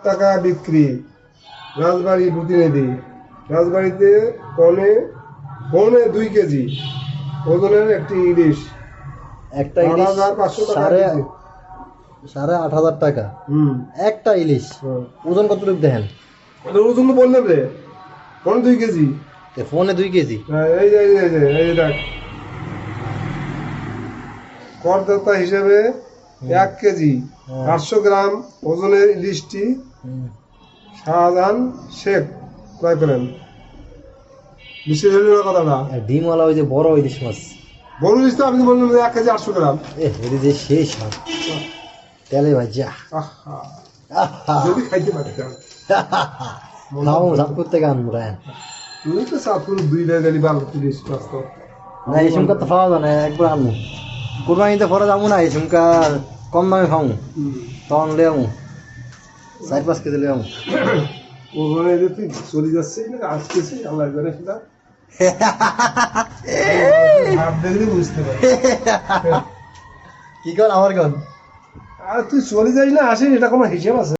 টাকা বিক্রি। রাজবাড়ি প্রতিনিধি। রাজবাড়িতে পৌনে 2 কেজি ওজনের একটি ইলিশ। একটা ইলিশ 8,500 টাকা কেজি। 8,500 টাকা একটা ইলিশ। ওজন কতটুকু দেখেন? ওজন তো বললাম রে, 2 কেজি। ফোনে 2 কেজি। এই যে এই দেখ, করদাতা হিসেবে 1 কেজি 800 গ্রাম ওজনের ইলিশটি শাহজাহান শেখ ক্রয় করেন। বিশেষ হলো কথাটা, ডিমওয়ালা ওই যে বড় ইলিশ মাছ। বড় ইলিশ তো আপনি বললেন 1 কেজি 800 গ্রাম। এটি যে সেই স্বাদ, তেলে ভাজা। যদি খাইতে পারতাম। খাও সাপ করতে গান রায়ন। তুই তো সাপুর 2 গেলি ভালো ইলিশ মাছ তো। না এই সুমকা তো খাওয়া যায় না, একবার আনবো কুরবানিতে পরে যাবো না, এই সুমকা কম দামে খাবো তখন লে আমু 4-5 কেজি লে আমু। ওখানে যে তুই চলে যাচ্ছিস না আসতেছি আল্লাহ করে সেটা ভাব দেখলে বুঝতে পারি। কি কর আমার কন? আর তুই চলে যাই না আসিস, এটা কোনো হিসেব আছে?